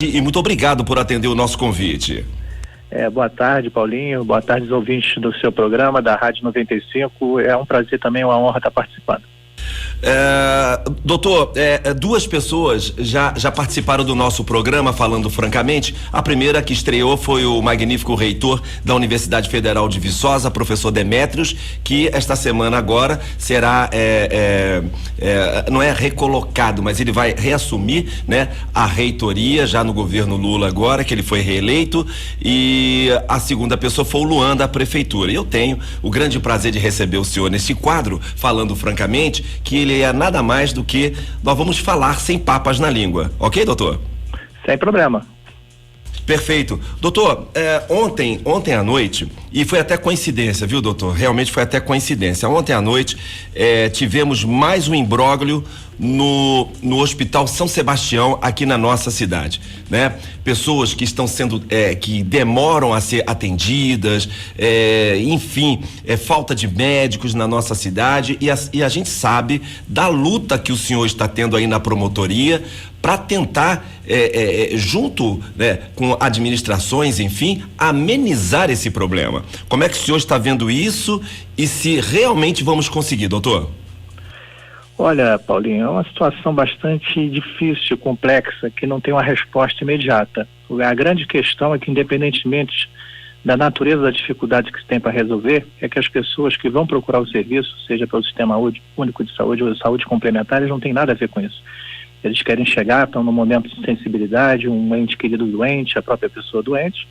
E muito obrigado por atender o nosso convite. Boa tarde, Paulinho. Boa tarde, os ouvintes do seu programa, da Rádio 95. É um prazer também, uma honra estar participando. Doutor, duas pessoas já participaram do nosso programa falando francamente. A primeira que estreou foi o magnífico reitor da Universidade Federal de Viçosa, professor Demétrios, que esta semana agora será não é recolocado, mas ele vai reassumir, né, a reitoria já no governo Lula agora, que ele foi reeleito. E a segunda pessoa foi o Luan da prefeitura. E eu tenho o grande prazer de receber o senhor nesse quadro, falando francamente, que ele é nada mais do que nós vamos falar sem papas na língua, ok, doutor? Sem problema. Perfeito. Doutor, ontem à noite, e foi até coincidência, viu, doutor? Realmente foi até coincidência. Ontem à noite tivemos mais um imbróglio no Hospital São Sebastião, aqui na nossa cidade, né? Pessoas que estão sendo, que demoram a ser atendidas, enfim, falta de médicos na nossa cidade, e a gente sabe da luta que o senhor está tendo aí na promotoria para tentar, junto, né, com administrações, enfim, amenizar esse problema. Como é que o senhor está vendo isso e se realmente vamos conseguir, doutor? Olha, Paulinho, é uma situação bastante difícil, complexa, que não tem uma resposta imediata. A grande questão é que, independentemente da natureza da dificuldade que se tem para resolver, é que as pessoas que vão procurar o serviço, seja pelo Sistema Único de Saúde ou saúde complementar, eles não têm nada a ver com isso. Eles querem chegar, estão num momento de sensibilidade, um ente querido doente, a própria pessoa doente,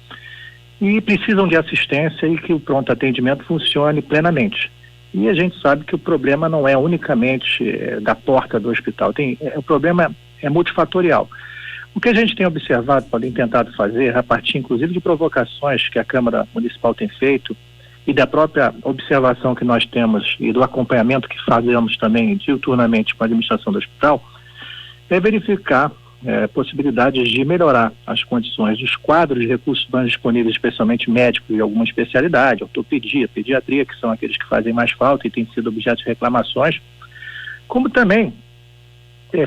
e precisam de assistência e que o pronto atendimento funcione plenamente. E a gente sabe que o problema não é unicamente da porta do hospital, o problema é multifatorial. O que a gente tem observado, Paulinho, tentado fazer, a partir inclusive de provocações que a Câmara Municipal tem feito e da própria observação que nós temos e do acompanhamento que fazemos também diuturnamente com a administração do hospital, é verificar possibilidades de melhorar as condições dos quadros de recursos humanos disponíveis, especialmente médicos de alguma especialidade, ortopedia, pediatria, que são aqueles que fazem mais falta e têm sido objeto de reclamações, como também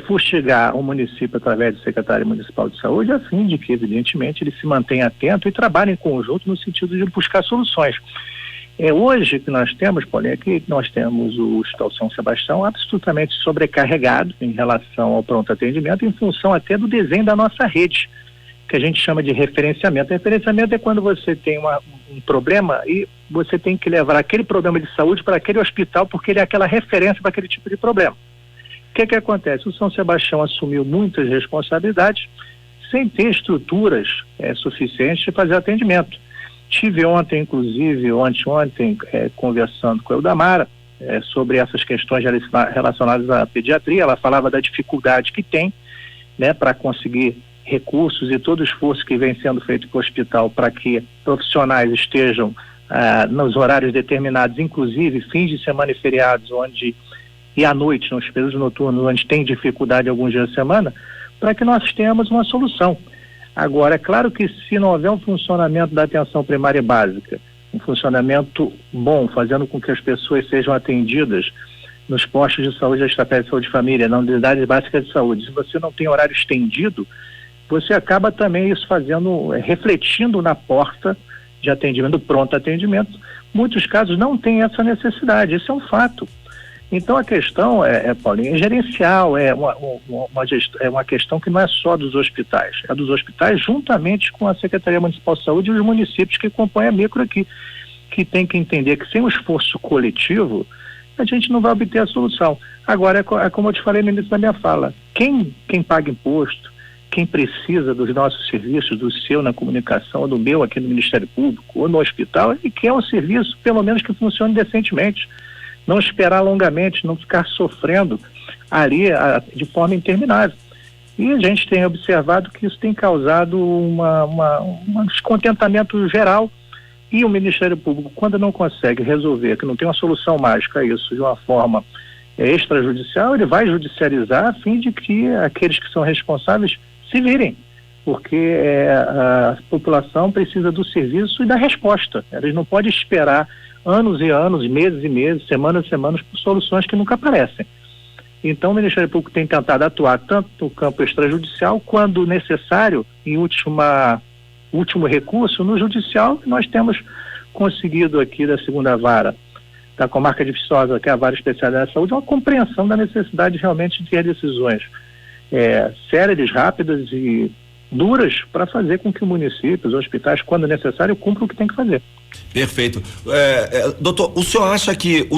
fustigar o município através do secretário municipal de saúde, a fim de que, evidentemente, ele se mantenha atento e trabalhe em conjunto no sentido de buscar soluções. Hoje que nós temos, Paulinho, é que nós temos o Hospital São Sebastião absolutamente sobrecarregado em relação ao pronto atendimento, em função até do desenho da nossa rede, que a gente chama de referenciamento. Referenciamento é quando você tem um problema e você tem que levar aquele problema de saúde para aquele hospital, porque ele é aquela referência para aquele tipo de problema. O que acontece? O São Sebastião assumiu muitas responsabilidades sem ter estruturas suficientes de fazer atendimento. Tive ontem, inclusive, ontem, conversando com a Eudamara sobre essas questões relacionadas à pediatria. Ela falava da dificuldade que tem, né, para conseguir recursos e todo o esforço que vem sendo feito para o hospital para que profissionais estejam nos horários determinados, inclusive fins de semana e feriados, e à noite, nos períodos noturnos, onde tem dificuldade alguns dias da semana, para que nós tenhamos uma solução. Agora, é claro que se não houver um funcionamento da atenção primária e básica, um funcionamento bom, fazendo com que as pessoas sejam atendidas nos postos de saúde, da estratégia de saúde de família, na unidade básica de saúde, se você não tem horário estendido, você acaba também isso refletindo na porta de atendimento, do pronto atendimento. Muitos casos não têm essa necessidade, isso é um fato. Então a questão Paulinho, é gerencial, é uma questão que não é só dos hospitais, é dos hospitais juntamente com a Secretaria Municipal de Saúde e os municípios que compõem a micro aqui, que tem que entender que sem um esforço coletivo a gente não vai obter a solução. Agora, é como eu te falei no início da minha fala, quem paga imposto, quem precisa dos nossos serviços, do seu na comunicação, ou do meu aqui no Ministério Público, ou no hospital, ele quer um serviço, pelo menos, que funcione decentemente. Não esperar longamente, não ficar sofrendo ali de forma interminável. E a gente tem observado que isso tem causado um descontentamento geral, e o Ministério Público, quando não consegue resolver, que não tem uma solução mágica a isso de uma forma extrajudicial, ele vai judicializar a fim de que aqueles que são responsáveis se virem, porque a população precisa do serviço e da resposta. Eles não podem esperar anos e anos, meses e meses, semanas e semanas, por soluções que nunca aparecem. Então o Ministério Público tem tentado atuar tanto no campo extrajudicial, quando necessário, em último recurso, no judicial. Nós temos conseguido aqui da segunda vara da comarca de Viçosa, que é a vara especializada da saúde, uma compreensão da necessidade realmente de ter decisões sérias, rápidas e duras para fazer com que o município, os hospitais, quando necessário, cumpram o que tem que fazer. Perfeito. Doutor, o senhor acha que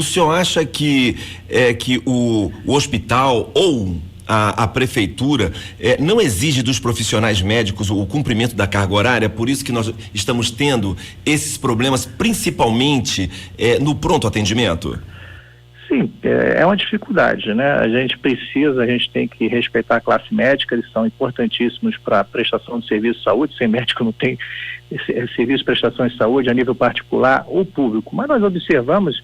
o hospital ou a prefeitura não exige dos profissionais médicos o cumprimento da carga horária? Por isso que nós estamos tendo esses problemas, principalmente no pronto atendimento? Sim, é uma dificuldade, né? A gente tem que respeitar a classe médica, eles são importantíssimos para a prestação de serviço de saúde. Sem médico não tem serviço de prestação de saúde a nível particular ou público. Mas nós observamos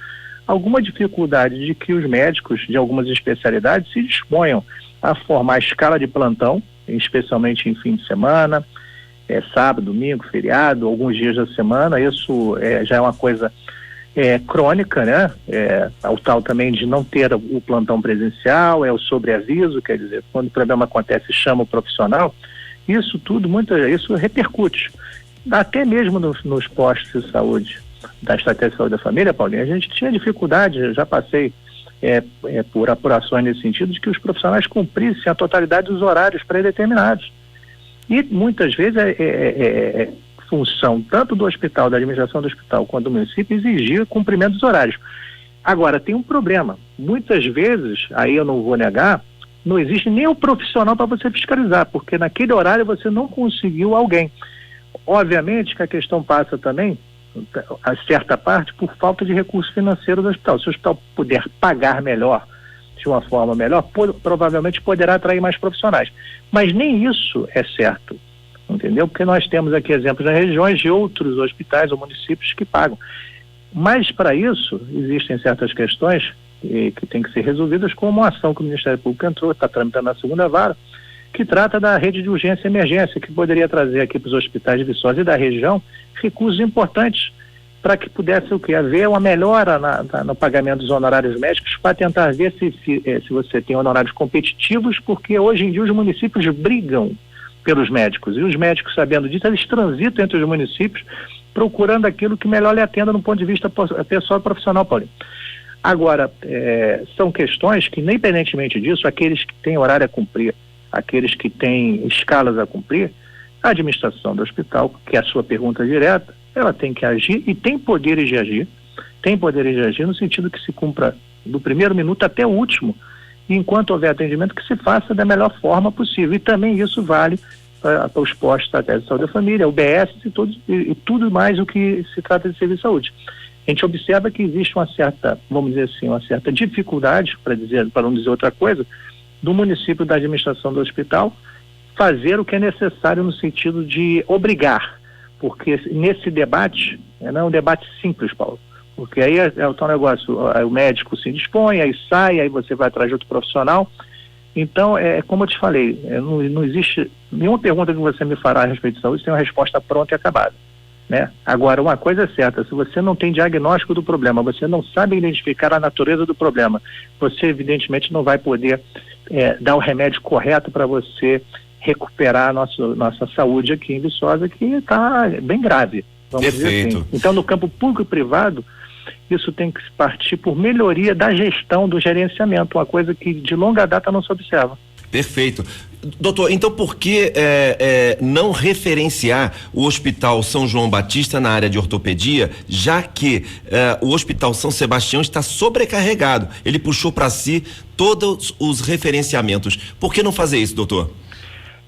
alguma dificuldade de que os médicos de algumas especialidades se disponham a formar escala de plantão, especialmente em fim de semana, sábado, domingo, feriado, alguns dias da semana. Isso já é uma coisa crônica, né? O tal também de não ter o plantão presencial, o sobreaviso, quer dizer, quando o problema acontece, chama o profissional. Isso tudo, isso repercute. Até mesmo nos postos de saúde, da Estratégia de Saúde da Família, Paulinho, a gente tinha dificuldade, eu já passei por apurações nesse sentido, de que os profissionais cumprissem a totalidade dos horários pré-determinados. E muitas vezes função tanto do hospital, da administração do hospital, quanto do município, exigir cumprimento dos horários. Agora, tem um problema. Muitas vezes, aí eu não vou negar, não existe nem o profissional para você fiscalizar, porque naquele horário você não conseguiu alguém. Obviamente que a questão passa também, a certa parte, por falta de recurso financeiro do hospital. Se o hospital puder pagar melhor, de uma forma melhor, provavelmente poderá atrair mais profissionais. Mas nem isso é certo, entendeu? Porque nós temos aqui exemplos nas regiões de outros hospitais ou municípios que pagam. Mas para isso, existem certas questões que têm que ser resolvidas, como uma ação que o Ministério Público entrou, está tramitando na segunda vara, que trata da rede de urgência e emergência, que poderia trazer aqui para os hospitais de Viçosa e da região recursos importantes para que pudesse haver uma melhora no pagamento dos honorários médicos, para tentar ver se você tem honorários competitivos, porque hoje em dia os municípios brigam pelos médicos, e os médicos, sabendo disso, eles transitam entre os municípios procurando aquilo que melhor lhe atenda no ponto de vista pessoal e profissional, Paulinho. Agora, são questões que, independentemente disso, aqueles que têm horário a cumprir, aqueles que têm escalas a cumprir, a administração do hospital, que é a sua pergunta direta, ela tem que agir e tem poderes de agir no sentido que se cumpra do primeiro minuto até o último, e enquanto houver atendimento, que se faça da melhor forma possível. E também isso vale para os postos da Estratégia de Saúde da Família, UBS e tudo mais o que se trata de serviço de saúde. A gente observa que existe uma certa, vamos dizer assim, uma certa dificuldade, para não dizer outra coisa, do município, da administração do hospital, fazer o que é necessário no sentido de obrigar, porque nesse debate, não é um debate simples, Paulo, porque aí é o tal negócio, o médico se dispõe, aí sai, aí você vai atrás de outro profissional. Então, como eu te falei, não existe nenhuma pergunta que você me fará a respeito de saúde tem uma resposta pronta e acabada, né? Agora, uma coisa é certa, se você não tem diagnóstico do problema, você não sabe identificar a natureza do problema, você evidentemente não vai poder dar o remédio correto para você recuperar a nossa saúde aqui em Viçosa, que está bem grave, vamos dizer assim. Então, no campo público e privado, isso tem que partir por melhoria da gestão, do gerenciamento, uma coisa que de longa data não se observa. Perfeito. Doutor, então por que não referenciar o Hospital São João Batista na área de ortopedia, já que o Hospital São Sebastião está sobrecarregado? Ele puxou para si todos os referenciamentos. Por que não fazer isso, doutor?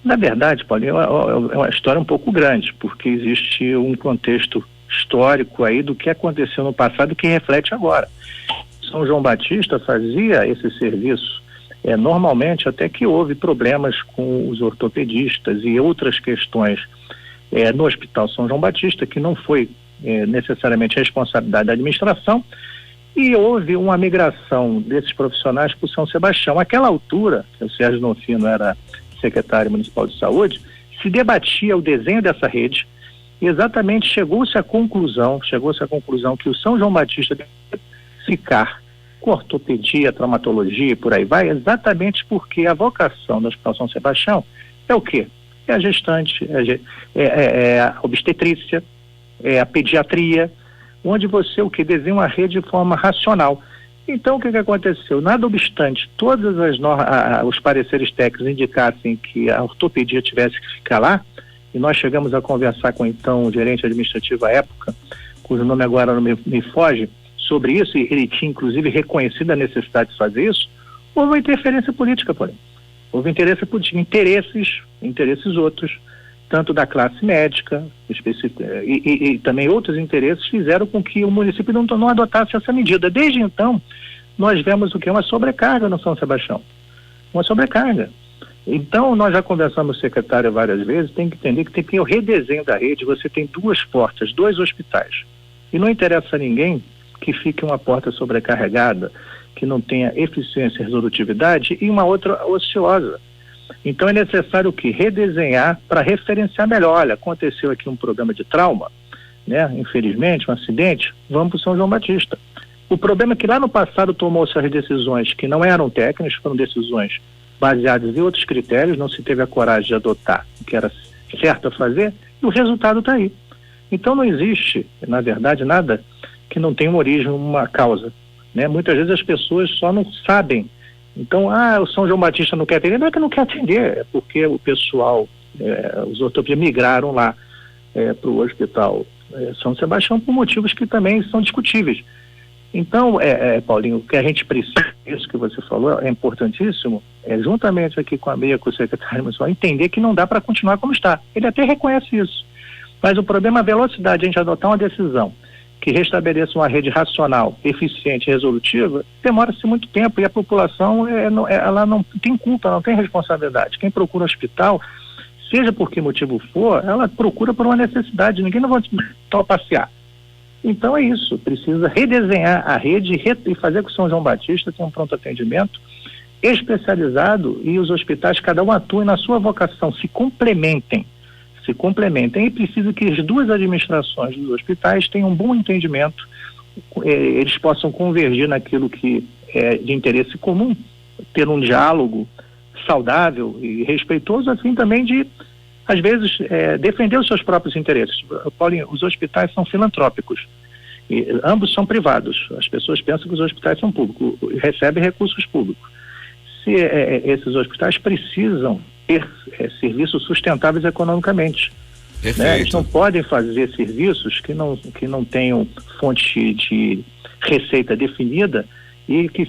Na verdade, Paulinho, é uma história um pouco grande, porque existe um contexto histórico aí do que aconteceu no passado que reflete agora. São João Batista fazia esse serviço normalmente, até que houve problemas com os ortopedistas e outras questões no Hospital São João Batista, que não foi necessariamente responsabilidade da administração, e houve uma migração desses profissionais para o São Sebastião. Naquela altura, que o Sérgio Nofino era secretário municipal de saúde, se debatia o desenho dessa rede, e exatamente chegou-se à conclusão que o São João Batista deve ficar com ortopedia, traumatologia e por aí vai, exatamente porque a vocação do Hospital São Sebastião é o quê? É a gestante, é a obstetrícia, é a pediatria, onde você desenha uma rede de forma racional. Então, o que aconteceu? Nada obstante, todos os pareceres técnicos indicassem que a ortopedia tivesse que ficar lá, e nós chegamos a conversar com então o gerente administrativo à época, cujo nome agora não me foge, sobre isso, e ele tinha inclusive reconhecido a necessidade de fazer isso. Houve uma interferência política, porém. Houve interesse político, interesses outros, tanto da classe médica e também outros interesses fizeram com que o município não adotasse essa medida. Desde então, nós vemos o que? Uma sobrecarga no São Sebastião. Uma sobrecarga. Então, nós já conversamos com o secretário várias vezes, tem que entender que tem que ter o redesenho da rede, você tem 2 portas, 2 hospitais. E não interessa a ninguém que fique uma porta sobrecarregada, que não tenha eficiência e resolutividade, e uma outra ociosa. Então é necessário o quê? Redesenhar para referenciar melhor. Olha, aconteceu aqui um problema de trauma, né? Infelizmente, um acidente, vamos para o São João Batista. O problema é que lá no passado tomou-se as decisões que não eram técnicas, foram decisões baseadas em outros critérios, não se teve a coragem de adotar o que era certo a fazer, e o resultado está aí. Então não existe, na verdade, nada que não tenha uma origem, uma causa, né? Muitas vezes as pessoas só não sabem. Então, o São João Batista não quer atender, não é que não quer atender, é porque o pessoal, os ortopedas migraram lá para o Hospital São Sebastião por motivos que também são discutíveis. Então, Paulinho, o que a gente precisa, isso que você falou, é importantíssimo, juntamente aqui com a MEIA, com o secretário municipal, entender que não dá para continuar como está. Ele até reconhece isso. Mas o problema é a velocidade, a gente adotar uma decisão que restabeleça uma rede racional, eficiente e resolutiva, demora-se muito tempo e a população ela não tem culpa, não tem responsabilidade. Quem procura um hospital, seja por que motivo for, ela procura por uma necessidade, ninguém não vai só passear. Então é isso, precisa redesenhar a rede e fazer com que o São João Batista tenha um pronto atendimento especializado e os hospitais, cada um atue na sua vocação, se complementem e precisa que as 2 administrações dos hospitais tenham um bom entendimento, eles possam convergir naquilo que é de interesse comum, ter um diálogo saudável e respeitoso, assim também de, às vezes, defender os seus próprios interesses. Paulinho, os hospitais são filantrópicos, e ambos são privados, as pessoas pensam que os hospitais são públicos, recebem recursos públicos. Se esses hospitais precisam ter serviços sustentáveis economicamente. Né? Eles não podem fazer serviços que não tenham fonte de receita definida e que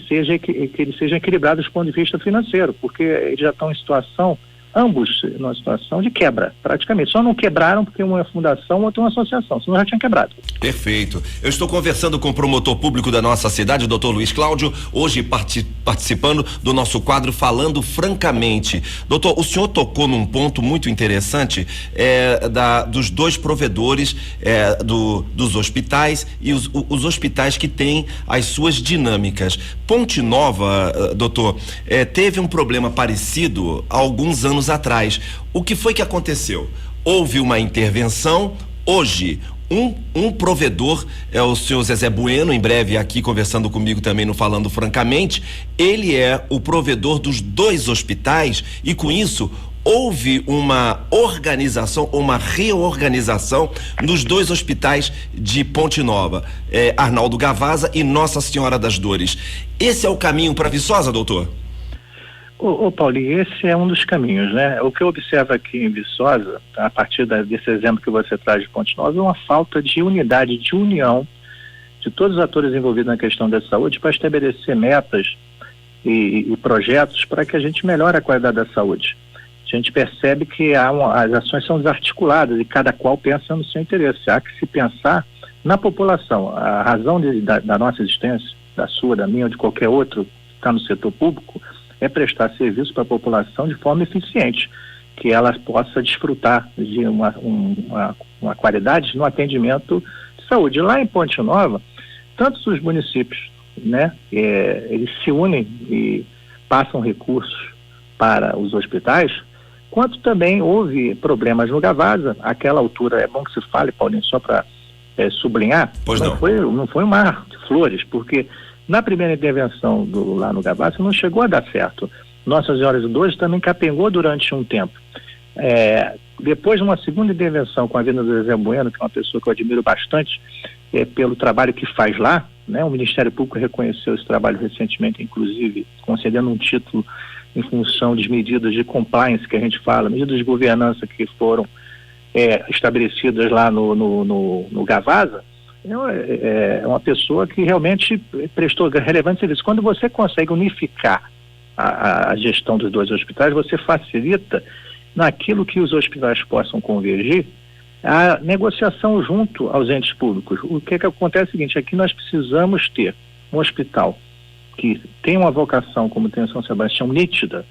eles sejam equilibrados do ponto de vista financeiro, porque eles já estão em situação, ambos numa situação de quebra, praticamente. Só não quebraram porque uma é fundação, outra é uma associação, senão já tinha quebrado. Perfeito. Eu estou conversando com o promotor público da nossa cidade, o doutor Luiz Cláudio, hoje participando do nosso quadro Falando Francamente. Doutor, o senhor tocou num ponto muito interessante, dos 2 provedores dos hospitais e os hospitais que têm as suas dinâmicas. Ponte Nova, doutor, teve um problema parecido há alguns anos atrás. O que foi que aconteceu? Houve uma intervenção. Hoje, um provedor é o senhor Zezé Bueno, em breve aqui conversando comigo também no Falando Francamente. Ele é o provedor dos 2 hospitais e com isso houve uma organização, uma reorganização nos 2 hospitais de Ponte Nova, Arnaldo Gavazza e Nossa Senhora das Dores. Esse é o caminho para Viçosa, doutor? Paulinho, esse é um dos caminhos, né? O que eu observo aqui em Viçosa, a partir desse exemplo que você traz de Ponte Nova, é uma falta de unidade, de união de todos os atores envolvidos na questão da saúde para estabelecer metas e projetos para que a gente melhore a qualidade da saúde. A gente percebe que as ações são desarticuladas e cada qual pensa no seu interesse. Há que se pensar na população. A razão da nossa existência, da sua, da minha ou de qualquer outro que está no setor público, é prestar serviço para a população de forma eficiente, que ela possa desfrutar de uma qualidade no atendimento de saúde. Lá em Ponte Nova, tantos os municípios, né, eles se unem e passam recursos para os hospitais, quanto também houve problemas no Gavazza. Àquela altura, é bom que se fale, Paulinho, só para sublinhar, pois não foi um mar de flores, porque Na primeira intervenção lá no Gavazza não chegou a dar certo. Nossa Senhora do 12 também capengou durante um tempo. Depois de uma segunda intervenção com a vinda do Zezé Bueno, que é uma pessoa que eu admiro bastante pelo trabalho que faz lá, né? O Ministério Público reconheceu esse trabalho recentemente, inclusive concedendo um título em função das medidas de compliance que a gente fala, medidas de governança que foram estabelecidas lá no Gavazza. É uma pessoa que realmente prestou relevante serviço. Quando você consegue unificar a gestão dos dois hospitais, você facilita naquilo que os hospitais possam convergir a negociação junto aos entes públicos. O que acontece é o seguinte: aqui nós precisamos ter um hospital que tem uma vocação, como tem o São Sebastião, nítida,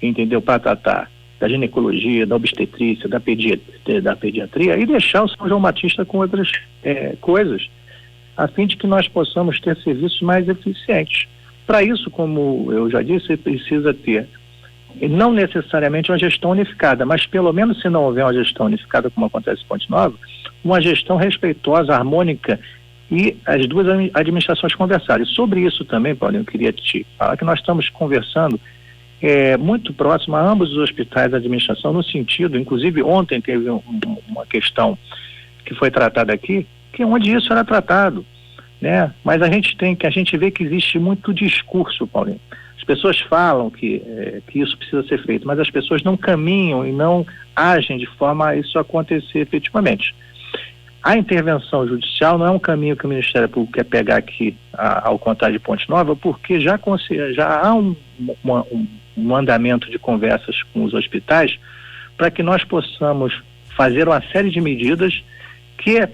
entendeu, para tratar da ginecologia, da obstetrícia, da pediatria, e deixar o São João Batista com outras coisas, a fim de que nós possamos ter serviços mais eficientes. Para isso, como eu já disse, precisa ter não necessariamente uma gestão unificada, mas pelo menos, se não houver uma gestão unificada, como acontece em Ponte Nova, uma gestão respeitosa, harmônica, e as duas administrações conversarem. Sobre isso também, Paulinho, eu queria te falar que nós estamos conversando muito próximo a ambos os hospitais da administração, no sentido, inclusive ontem teve uma questão que foi tratada aqui, que onde isso era tratado, né? Mas a gente vê que existe muito discurso, Paulinho. As pessoas falam que isso precisa ser feito, mas as pessoas não caminham e não agem de forma a isso acontecer efetivamente. A intervenção judicial não é um caminho que o Ministério Público quer pegar aqui ao contar de Ponte Nova, porque já há um andamento de conversas com os hospitais para que nós possamos fazer uma série de medidas que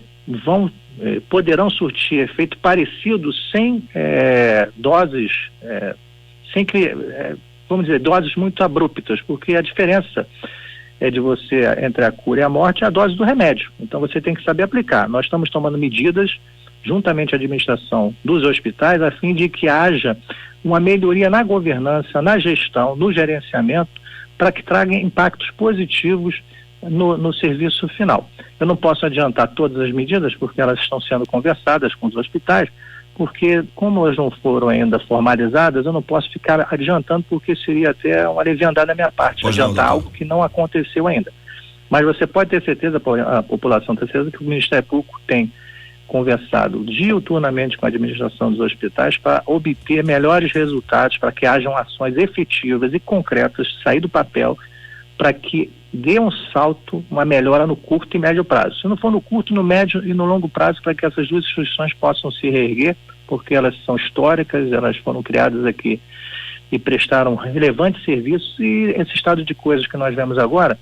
poderão surtir efeito parecido sem doses, vamos dizer, doses muito abruptas, porque a diferença de você entre a cura e a morte é a dose do remédio. Então você tem que saber aplicar. Nós estamos tomando medidas, juntamente à administração dos hospitais, a fim de que haja uma melhoria na governança, na gestão, no gerenciamento, para que traga impactos positivos no serviço final. Eu não posso adiantar todas as medidas, porque elas estão sendo conversadas com os hospitais, porque como elas não foram ainda formalizadas, eu não posso ficar adiantando, porque seria até uma leviandade da minha parte, adiantar algo que não aconteceu ainda. Mas você pode ter certeza, a população tem certeza, que o Ministério Público tem conversado diuturnamente com a administração dos hospitais para obter melhores resultados, para que hajam ações efetivas e concretas, sair do papel, para que dê um salto, uma melhora no curto e médio prazo. Se não for no curto, no médio e no longo prazo, para que essas duas instituições possam se reerguer, porque elas são históricas, elas foram criadas aqui e prestaram relevantes serviços, e esse estado de coisas que nós vemos agora,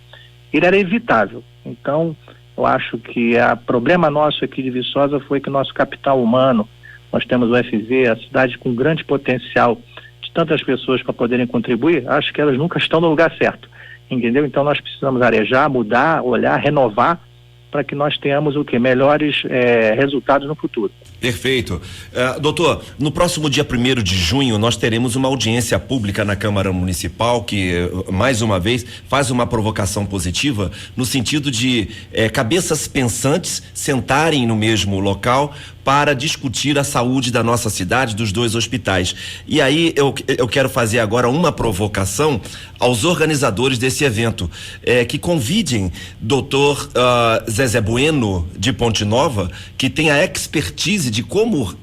ele era evitável. Então, eu acho que o problema nosso aqui de Viçosa foi que nosso capital humano, nós temos o UFV, a cidade com grande potencial de tantas pessoas para poderem contribuir, acho que elas nunca estão no lugar certo. Entendeu? Então nós precisamos arejar, mudar, olhar, renovar, para que nós tenhamos melhores resultados no futuro. Perfeito. Doutor, no próximo dia 1º de junho nós teremos uma audiência pública na Câmara Municipal que, mais uma vez, faz uma provocação positiva no sentido de cabeças pensantes sentarem no mesmo local para discutir a saúde da nossa cidade, dos dois hospitais. E aí eu quero fazer agora uma provocação aos organizadores desse evento, que convidem doutor Zezé Bueno de Ponte Nova, que tem a expertise de como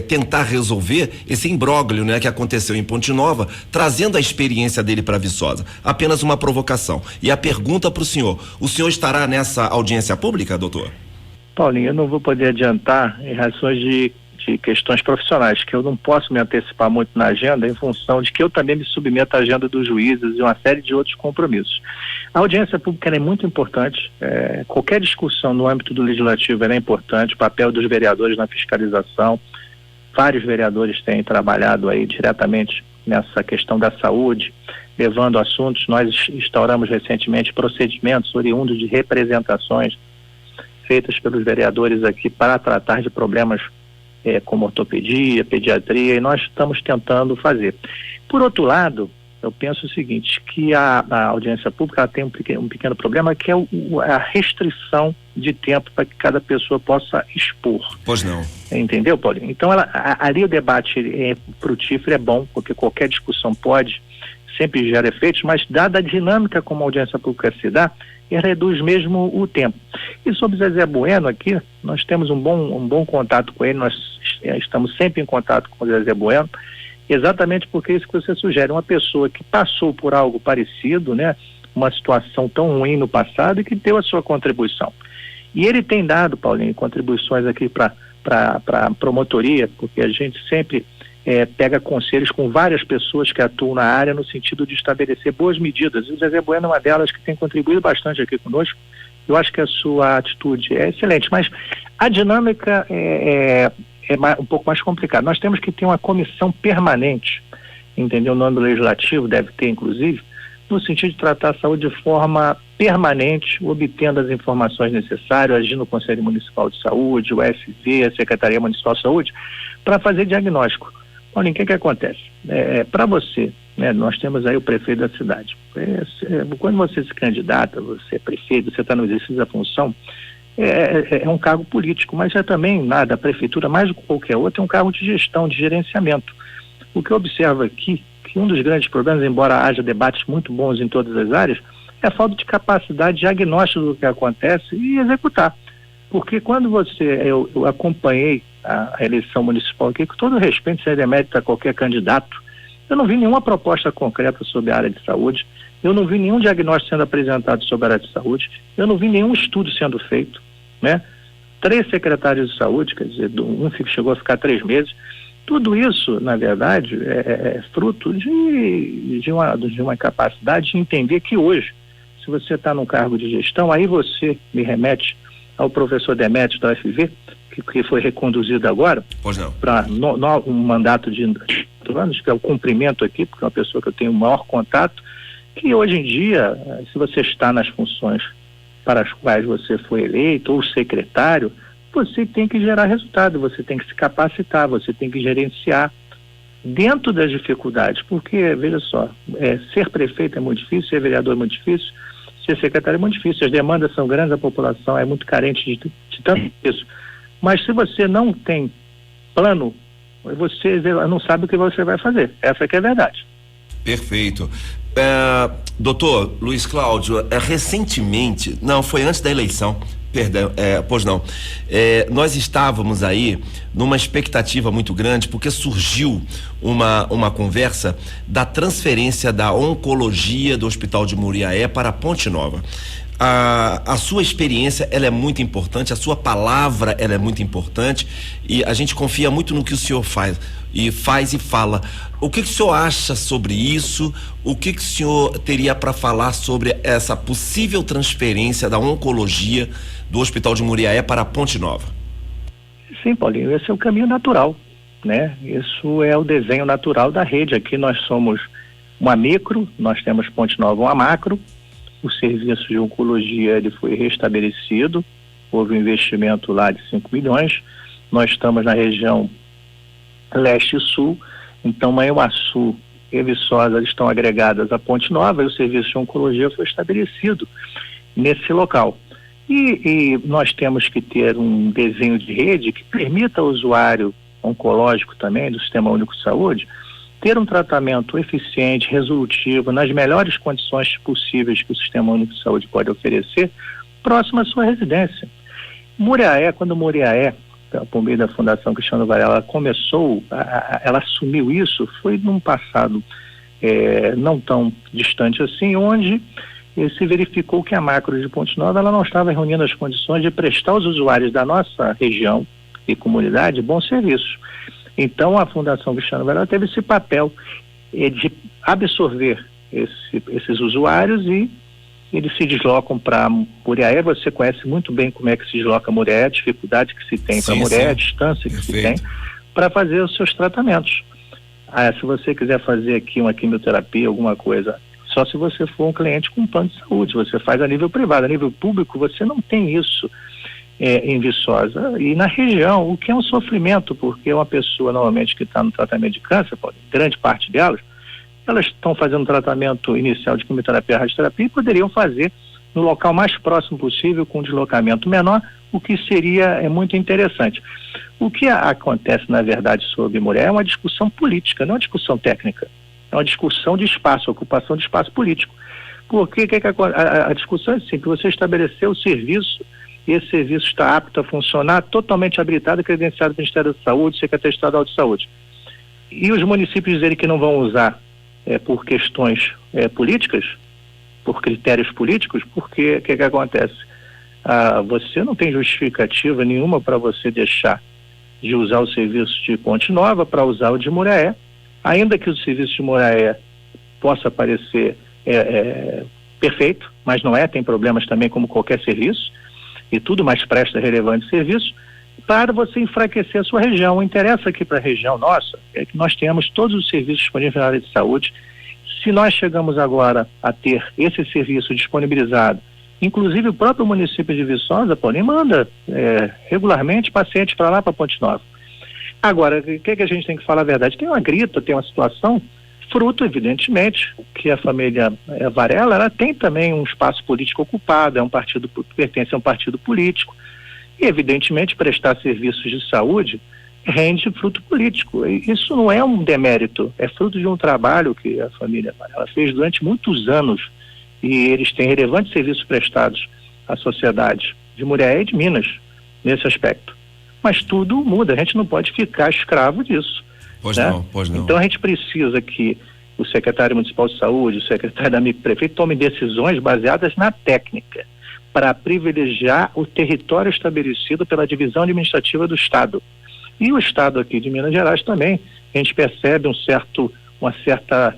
tentar resolver esse imbróglio, né, que aconteceu em Ponte Nova, trazendo a experiência dele para Viçosa. Apenas uma provocação. E a pergunta para o senhor estará nessa audiência pública, doutor? Paulinho, eu não vou poder adiantar em razões de questões profissionais, que eu não posso me antecipar muito na agenda, em função de que eu também me submeto à agenda dos juízes e uma série de outros compromissos. A audiência pública é muito importante, qualquer discussão no âmbito do legislativo é importante, o papel dos vereadores na fiscalização, vários vereadores têm trabalhado aí diretamente nessa questão da saúde, levando assuntos. Nós instauramos recentemente procedimentos oriundos de representações feitas pelos vereadores aqui para tratar de problemas como ortopedia, pediatria, e nós estamos tentando fazer. Por outro lado, eu penso o seguinte, que a audiência pública ela tem um pequeno problema, que é a restrição de tempo para que cada pessoa possa expor. Pois não. Entendeu, Paulinho? Então, ali o debate frutífero é bom, porque qualquer discussão sempre gera efeitos, mas dada a dinâmica como a audiência pública se dá, ele reduz mesmo o tempo. E sobre o Zezé Bueno aqui, nós temos um bom contato com ele, nós estamos sempre em contato com o Zezé Bueno, exatamente porque é isso que você sugere, uma pessoa que passou por algo parecido, né, uma situação tão ruim no passado e que deu a sua contribuição. E ele tem dado, Paulinho, contribuições aqui para a promotoria, porque a gente sempre pega conselhos com várias pessoas que atuam na área no sentido de estabelecer boas medidas. E o Zezé Bueno é uma delas que tem contribuído bastante aqui conosco. Eu acho que a sua atitude é excelente, mas a dinâmica é um pouco mais complicado. Nós temos que ter uma comissão permanente, entendeu? No âmbito legislativo, deve ter inclusive, no sentido de tratar a saúde de forma permanente, obtendo as informações necessárias, agindo o Conselho Municipal de Saúde, o FV, a Secretaria Municipal de Saúde, para fazer diagnóstico. Olha, o que acontece? Para você, né, nós temos aí o prefeito da cidade. Quando você se candidata, você é prefeito, você está no exercício da função, é um cargo político, mas é também, da prefeitura, mais do que qualquer outro, é um cargo de gestão, de gerenciamento. O que eu observo aqui, que um dos grandes problemas, embora haja debates muito bons em todas as áreas, é a falta de capacidade de diagnóstico do que acontece e executar. Porque quando eu acompanhei a eleição municipal aqui, com todo respeito, sem demérito a qualquer candidato, eu não vi nenhuma proposta concreta sobre a área de saúde, eu não vi nenhum diagnóstico sendo apresentado sobre a área de saúde, eu não vi nenhum estudo sendo feito, né? 3 secretários de saúde, quer dizer, um chegou a ficar 3 meses. Tudo isso, na verdade, é fruto de uma capacidade de entender que hoje, se você está num cargo de gestão, aí você me remete ao professor Demétrio da UFV, que foi reconduzido agora para um mandato de 4 anos, que é o cumprimento aqui, porque é uma pessoa que eu tenho o maior contato, que hoje em dia, se você está nas funções para as quais você foi eleito, ou secretário, você tem que gerar resultado, você tem que se capacitar, você tem que gerenciar dentro das dificuldades, porque, veja só, ser prefeito é muito difícil, ser vereador é muito difícil, ser secretário é muito difícil, as demandas são grandes, a população é muito carente de tanto isso. Mas se você não tem plano, você não sabe o que você vai fazer. Essa que é a verdade. Perfeito. Doutor Luiz Cláudio, recentemente, não, foi antes da eleição, perdão, pois não, nós estávamos aí numa expectativa muito grande, porque surgiu uma conversa da transferência da oncologia do Hospital de Muriaé para Ponte Nova. A sua experiência, ela é muito importante, a sua palavra, ela é muito importante, e a gente confia muito no que o senhor faz e fala. O que o senhor acha sobre isso? O que o senhor teria para falar sobre essa possível transferência da oncologia do Hospital de Muriaé para a Ponte Nova? Sim, Paulinho, esse é o caminho natural, né? Isso é o desenho natural da rede. Aqui nós somos uma micro, nós temos Ponte Nova uma macro. O serviço de oncologia ele foi restabelecido, houve um investimento lá de 5 milhões, nós estamos na região leste e sul, então Manhuaçu e Viçosa estão agregadas à Ponte Nova e o serviço de oncologia foi estabelecido nesse local. E nós temos que ter um desenho de rede que permita ao usuário oncológico também do Sistema Único de Saúde ter um tratamento eficiente, resolutivo, nas melhores condições possíveis que o Sistema Único de Saúde pode oferecer, próximo à sua residência. Muriaé, quando Muriaé, por meio da Fundação Cristiano Varela, começou, ela assumiu isso, foi num passado não tão distante assim, onde se verificou que a macro de Ponte Nova ela não estava reunindo as condições de prestar aos usuários da nossa região e comunidade bom serviço. Então, a Fundação Cristiano Varela teve esse papel de absorver esses usuários e eles se deslocam para Muriaé. Você conhece muito bem como é que se desloca Muriaé, a dificuldade que se tem para Muriaé, a distância que se tem, para fazer os seus tratamentos. Se você quiser fazer aqui uma quimioterapia, alguma coisa, só se você for um cliente com plano de saúde, você faz a nível privado. A nível público, você não tem isso. Em Viçosa e na região, o que é um sofrimento, porque uma pessoa normalmente que está no tratamento de câncer, grande parte delas, elas estão fazendo tratamento inicial de quimioterapia e radioterapia e poderiam fazer no local mais próximo possível, com deslocamento menor, o que seria muito interessante. O que acontece, na verdade, sobre mulher é uma discussão política, não é uma discussão técnica. É uma discussão de espaço, ocupação de espaço político. Porque a discussão é simples, você estabeleceu o serviço, e esse serviço está apto a funcionar, totalmente habilitado e credenciado pelo Ministério da Saúde, Secretaria Estadual de Saúde. E os municípios dizerem que não vão usar por questões políticas, por critérios políticos, porque o que acontece? Você não tem justificativa nenhuma para você deixar de usar o serviço de Ponte Nova para usar o de Muriaé, ainda que o serviço de Muriaé possa parecer perfeito, mas não é, tem problemas também como qualquer serviço, e tudo mais presta relevante serviço, para você enfraquecer a sua região. O interesse aqui para a região nossa é que nós tenhamos todos os serviços disponíveis na área de saúde. Se nós chegamos agora a ter esse serviço disponibilizado, inclusive o próprio município de Viçosa, Paulinho, manda regularmente pacientes para lá, para Ponte Nova. Agora, o que a gente tem que falar a verdade? Tem uma grita, tem uma situação, fruto, evidentemente, que a família Varela, ela tem também um espaço político ocupado, pertence a um partido político, e evidentemente prestar serviços de saúde rende fruto político. Isso não é um demérito, é fruto de um trabalho que a família Varela fez durante muitos anos, e eles têm relevantes serviços prestados à sociedade de Muriaé e de Minas, nesse aspecto. Mas tudo muda, a gente não pode ficar escravo disso. Pois né? não, pois não. Então a gente precisa que o secretário municipal de saúde, o secretário da amigo prefeito tomem decisões baseadas na técnica, para privilegiar o território estabelecido pela divisão administrativa do Estado. E o Estado aqui de Minas Gerais também, a gente percebe uma certa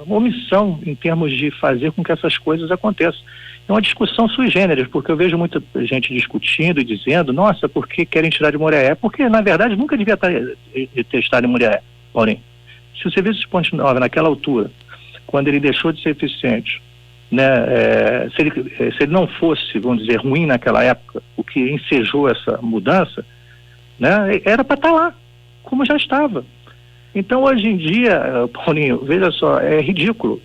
omissão em termos de fazer com que essas coisas aconteçam. É uma discussão sui generis, porque eu vejo muita gente discutindo e dizendo, nossa, por que querem tirar de Muriaé? Porque, na verdade, nunca devia ter estado em Muriaé, Paulinho. Se o serviço de Ponte Nova, naquela altura, quando ele deixou de ser eficiente, né, se ele não fosse, vamos dizer, ruim naquela época, o que ensejou essa mudança, né, era para estar lá, como já estava. Então, hoje em dia, Paulinho, veja só, é ridículo.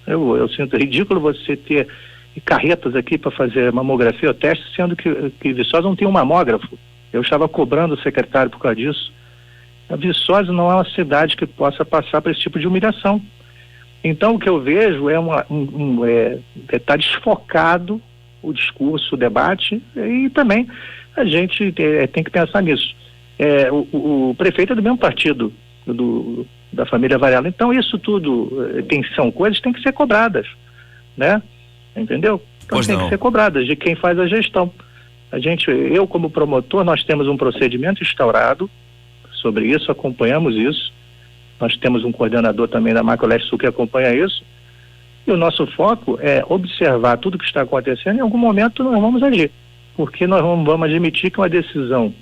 Eu sinto ridículo você ter carretas aqui para fazer mamografia ou teste, sendo que Viçosa não tem um mamógrafo. Eu estava cobrando o secretário por causa disso. A Viçosa não é uma cidade que possa passar por esse tipo de humilhação. Então, o que eu vejo está desfocado o discurso, o debate, e também a gente tem que pensar nisso. O prefeito é do mesmo partido da família Varela. Então, isso tudo são coisas que têm que ser cobradas, né? Entendeu? Então, tem que ser cobradas de quem faz a gestão. Eu como promotor, nós temos um procedimento instaurado sobre isso, acompanhamos isso. Nós temos um coordenador também da Macro Leste Sul que acompanha isso. E o nosso foco é observar tudo que está acontecendo e em algum momento nós vamos agir. Porque nós não vamos admitir que uma decisão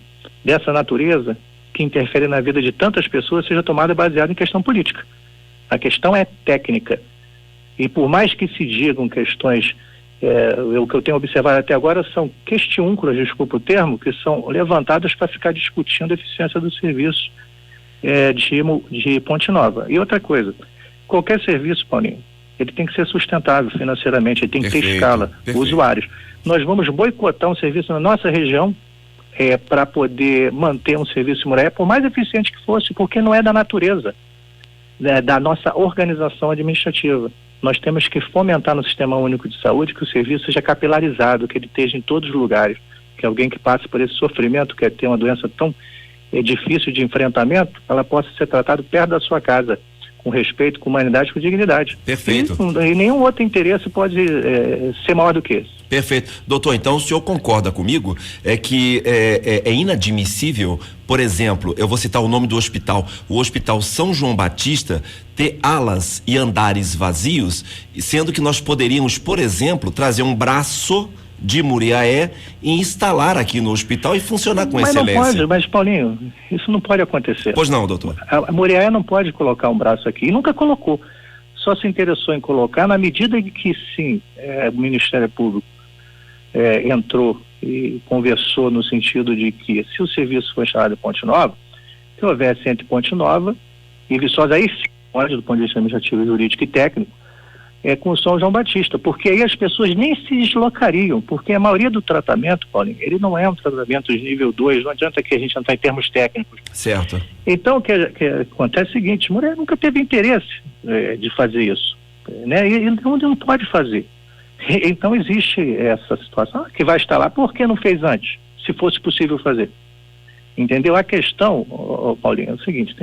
dessa natureza, que interfere na vida de tantas pessoas, seja tomada baseada em questão política. A questão é técnica. E por mais que se digam questões, o que eu tenho observado até agora são questiúnculas, desculpa o termo, que são levantadas para ficar discutindo a eficiência do serviço de Ponte Nova. E outra coisa, qualquer serviço, Paulinho, ele tem que ser sustentável financeiramente, ele tem que ter escala, usuários. Nós vamos boicotar um serviço na nossa região para poder manter um serviço em Muriaé, por mais eficiente que fosse, porque não é da natureza, da nossa organização administrativa. Nós temos que fomentar no Sistema Único de Saúde que o serviço seja capilarizado, que ele esteja em todos os lugares, que alguém que passe por esse sofrimento, que é ter uma doença tão difícil de enfrentamento, ela possa ser tratada perto da sua casa, com respeito, com humanidade, com dignidade. Perfeito. E nenhum outro interesse pode ser maior do que esse. Perfeito. Doutor, então o senhor concorda comigo que é inadmissível, por exemplo, eu vou citar o nome do hospital, o Hospital São João Batista, ter alas e andares vazios, sendo que nós poderíamos, por exemplo, trazer um braço de Muriaé e instalar aqui no hospital e funcionar com excelência. Não pode, mas Paulinho, isso não pode acontecer. Pois não, doutor. A Muriaé não pode colocar um braço aqui, e nunca colocou. Só se interessou em colocar na medida em que sim, o Ministério Público entrou e conversou no sentido de que se o serviço for instalado em Ponte Nova, que houvesse entre Ponte Nova e Viçosa, aí sim corresponde do ponto de vista administrativo, jurídico e técnico, com o São João Batista, porque aí as pessoas nem se deslocariam, porque a maioria do tratamento, Paulinho, ele não é um tratamento de nível 2, não adianta que a gente entrar em termos técnicos. Certo. Então, o que acontece é o seguinte, Moreira nunca teve interesse de fazer isso, né? E não pode fazer. Então, existe essa situação que vai estar lá, por que não fez antes, se fosse possível fazer? Entendeu? A questão, Paulinho, é o seguinte,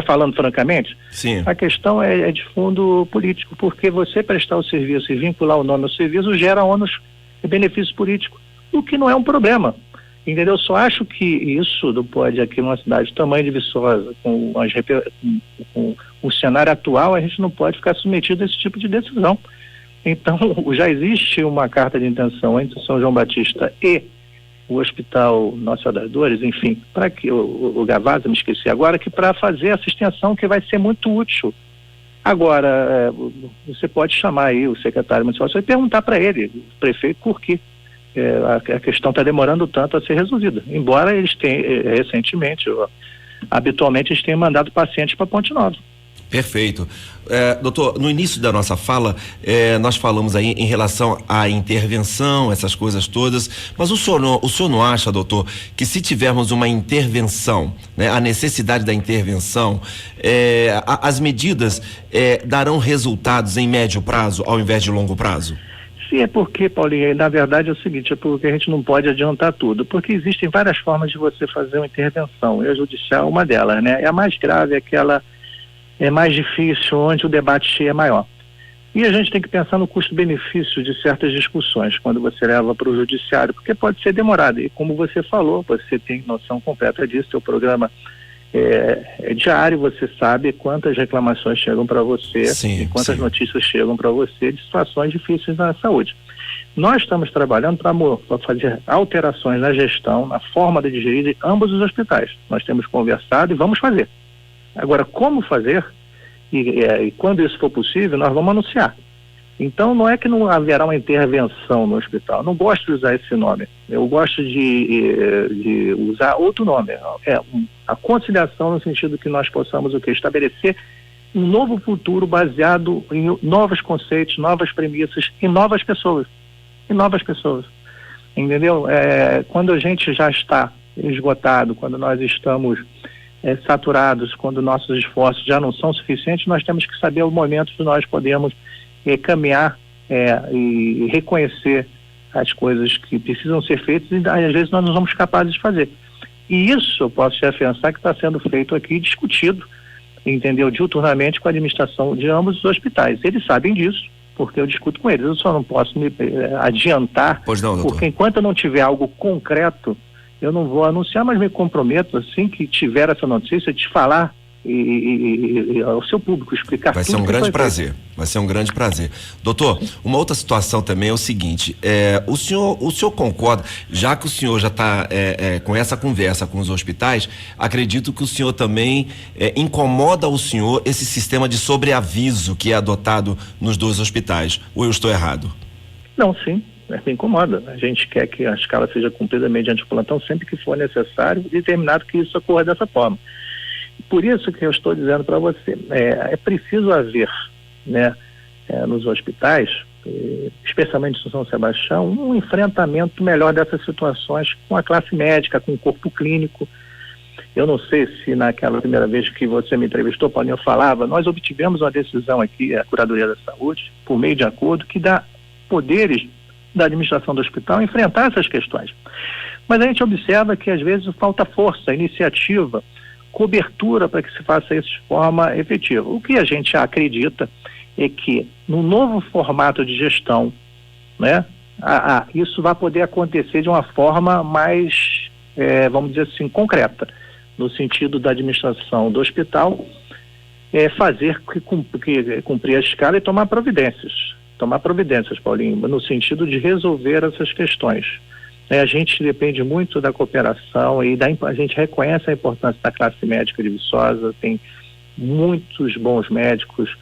falando francamente, sim, a questão é de fundo político, porque você prestar o serviço e vincular o nome ao serviço gera ônus e benefício político, o que não é um problema, entendeu? Eu só acho que isso não pode, aqui numa cidade do tamanho de Viçosa, com o cenário atual, a gente não pode ficar submetido a esse tipo de decisão. Então, já existe uma carta de intenção entre o São João Batista e o Hospital Nossa Senhora das Dores, enfim, para que o Gavazza, me esqueci agora, que para fazer essa extensão que vai ser muito útil. Agora, você pode chamar aí o secretário municipal e perguntar para ele, o prefeito, por que a questão está demorando tanto a ser resolvida. Embora eles tenham, recentemente, habitualmente, eles tenham mandado pacientes para Ponte Nova. Perfeito. Doutor, no início da nossa fala, nós falamos aí em relação à intervenção, essas coisas todas, mas o senhor não acha, doutor, que se tivermos uma intervenção, né, a necessidade da intervenção, as medidas darão resultados em médio prazo ao invés de longo prazo? Sim, é porque, Paulinho, na verdade é o seguinte, é porque a gente não pode adiantar tudo, porque existem várias formas de você fazer uma intervenção, e a judicial é uma delas, né? A mais grave é aquela é mais difícil, onde o debate é maior. E a gente tem que pensar no custo-benefício de certas discussões, quando você leva para o judiciário, porque pode ser demorado. E como você falou, você tem noção completa disso, seu programa é diário, você sabe quantas reclamações chegam para você, sim, e quantas sim. notícias chegam para você de situações difíceis na saúde. Nós estamos trabalhando para fazer alterações na gestão, na forma de gerir ambos os hospitais. Nós temos conversado e vamos fazer. Agora, como fazer, e quando isso for possível, nós vamos anunciar. Então, não é que não haverá uma intervenção no hospital. Não gosto de usar esse nome. Eu gosto de usar outro nome. A conciliação no sentido que nós possamos estabelecer um novo futuro baseado em novos conceitos, novas premissas e novas pessoas. Entendeu? Quando a gente já está esgotado, quando nós estamos saturados, quando nossos esforços já não são suficientes, nós temos que saber o momento que nós podemos caminhar e reconhecer as coisas que precisam ser feitas e às vezes nós não somos capazes de fazer. E isso eu posso te afiançar que está sendo feito aqui, discutido, entendeu, diuturnamente com a administração de ambos os hospitais. Eles sabem disso, porque eu discuto com eles. Eu só não posso me adiantar, pois não, doutor. Porque enquanto eu não tiver algo concreto, eu não vou anunciar, mas me comprometo, assim que tiver essa notícia, de falar e ao seu público, explicar Vai tudo. ser um grande prazer, vai ser um grande prazer. Doutor, uma outra situação também é o seguinte, o senhor concorda, já que o senhor já está com essa conversa com os hospitais, acredito que o senhor também incomoda o senhor esse sistema de sobreaviso que é adotado nos dois hospitais, ou eu estou errado? Não, sim. Me incomoda. A gente quer que a escala seja cumprida mediante o plantão sempre que for necessário, determinado que isso ocorra dessa forma. Por isso que eu estou dizendo para você, é preciso haver, né, nos hospitais, especialmente no São Sebastião, um enfrentamento melhor dessas situações com a classe médica, com o corpo clínico. Eu não sei se naquela primeira vez que você me entrevistou, Paulinho, eu falava, nós obtivemos uma decisão aqui, a Curadoria da Saúde, por meio de acordo, que dá poderes da administração do hospital enfrentar essas questões. Mas a gente observa que às vezes falta força, iniciativa, cobertura para que se faça isso de forma efetiva. O que a gente acredita é que no novo formato de gestão, né, isso vai poder acontecer de uma forma mais, vamos dizer assim, concreta, no sentido da administração do hospital, fazer cumprir a escala e tomar providências, Paulinho, no sentido de resolver essas questões. A gente depende muito da cooperação e a gente reconhece a importância da classe médica de Viçosa, tem muitos bons médicos